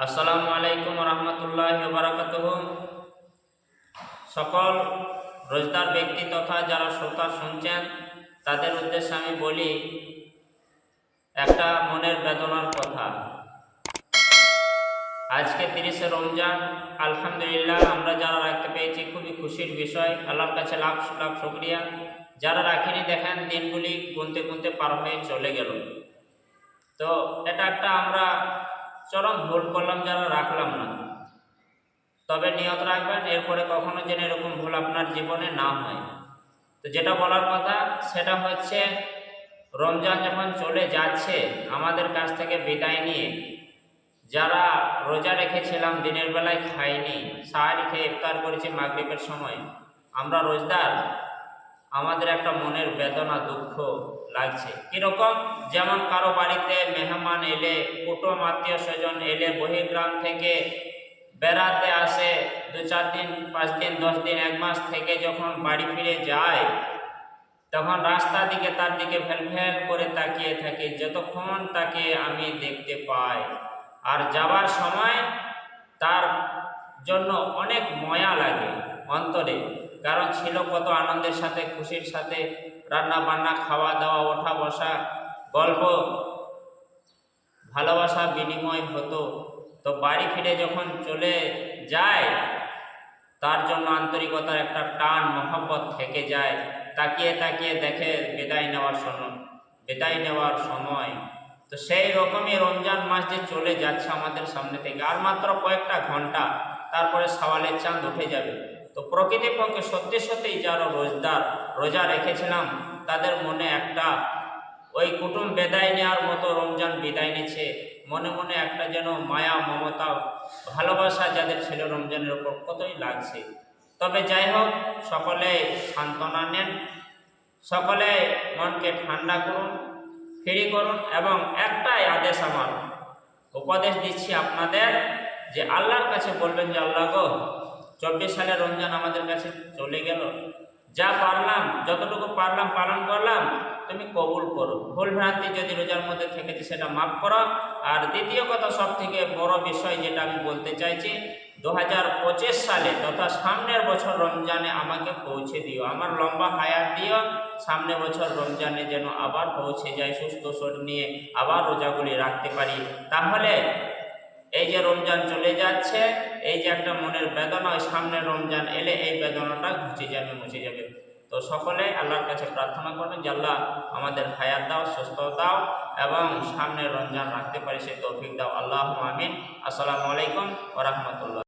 আসসালামু আলাইকুম রহমতুল্লাহি ওয়া বারাকাতুহু। সকল রোজদার ব্যক্তি তথা যারা শ্রোতা শুনছেন তাদের উদ্দেশ্যে আমি বলি একটা মনের বেদনার কথা। আজকে 30শে রমজান, আলহামদুলিল্লাহ আমরা যারা রাখতে পেরেছি খুবই খুশির বিষয়, আল্লাহর কাছে লাখ লাখ শুকরিয়া। যারা রাখিনি দেখেন দিনগুলি গুনতে গুনতে পার হয়ে চলে গেল। তো এটা একটা আমরা চরম ভুল করলাম যারা রাখলাম না। তবে নিয়ত রাখবেন এরপরে কখনো যেন এরকম ভুল আপনার জীবনে না হয়। তো যেটা বলার কথা সেটা হচ্ছে, রমজান যখন চলে যাচ্ছে আমাদের কাছ থেকে বিদায় নিয়ে, যারা রোজা রেখেছিলাম দিনের বেলায় খাইনি, সাহারি খেয়ে ইফতার করেছি মাগরিবের সময়, আমরা রোজদার, আমাদের একটা মনের বেদনা দুঃখ লাগছে। কীরকম? যেমন কারো বাড়িতে মেহমান এলে, কুটুম আত্মীয় স্বজন এলে, বহির্গ্রাম থেকে বেড়াতে আসে, 2-4 দিন 5 দিন 10 দিন 1 মাস থেকে যখন বাড়ি ফিরে যায়, তখন রাস্তার দিকে তার দিকে ভেল ভেল করে তাকিয়ে থাকে যতক্ষণ তাকে আমি দেখতে পাই। আর যাবার সময় তার জন্য অনেক ময়া লাগে অন্তরে, কারণ ছিল কত আনন্দের সাথে খুশির সাথে রান্না বান্না, খাওয়া দাওয়া, ওঠা বসা, গল্প, ভালোবাসা বিনিময় হতো। তো বাড়ি ফিরে যখন চলে যায় তার জন্য আন্তরিকতার একটা টান মহব্বত থেকে যায়। তাকিয়ে তাকিয়ে দেখে বিদায় নেওয়ার সময়। তো সেই রকমই রমজান মাস যে চলে যাচ্ছে আমাদের সামনে থেকে, আর মাত্র কয়েকটা ঘন্টা, তারপরে সওয়ালের চাঁদ উঠে যাবে। তো প্রকৃতপক্ষে সত্যি সত্যিই যারা রোজা রেখেছিলাম তাদের মনে একটা ওই কুটুম বিদায় নেওয়ার মতো রমজান বিদায় নিচ্ছে, মনে মনে একটা যেন মায়া, মমতা, ভালোবাসা যাদের ছিল রমজানের উপর কতই লাগছে। তবে যাই হোক, সকলে সান্ত্বনা নেন, সকলে মনকে ঠান্ডা করুন, ফ্রি করুন, এবং একটাই আদেশ, আমার উপদেশ দিচ্ছি আপনাদের, যে আল্লাহর কাছে বলবেন যে আল্লাহ গো, 24 সালের রমজান আমাদের কাছে চলে গেল, যা পারলাম যতটুকু পারলাম পালন করলাম, তুমি কবুল করো। ভুল ভ্রান্তি যদি রোজার মধ্যে থেকেছে সেটা মাফ করো। আর দ্বিতীয় কথা, সব থেকে বড় বিষয় যেটা আমি বলতে চাইছি, 2025 সালে তথা সামনের বছর রমজানে আমাকে পৌঁছে দিও, আমার লম্বা হায়াত দিও, সামনের বছর রমজানে যেন আবার পৌঁছে যায় সুস্থ শরীর নিয়ে, আবার রোজাগুলি রাখতে পারি। তাহলে এই যে রমজান চলে যাচ্ছে, এই যে একটা মনের বেদনা, ওই সামনের রমজান এলে এই বেদনাটা মুছে যাবে। তো সকলে আল্লাহর কাছে প্রার্থনা করবেন যে আল্লাহ আমাদের হায়াত দাও, সুস্থ দাও, এবং সামনের রমজান রাখতে পারি সে তৌফিক দাও। আল্লাহুম্মা আমিন। আসসালামু আলাইকুম ওয়া রাহমাতুল্লাহ।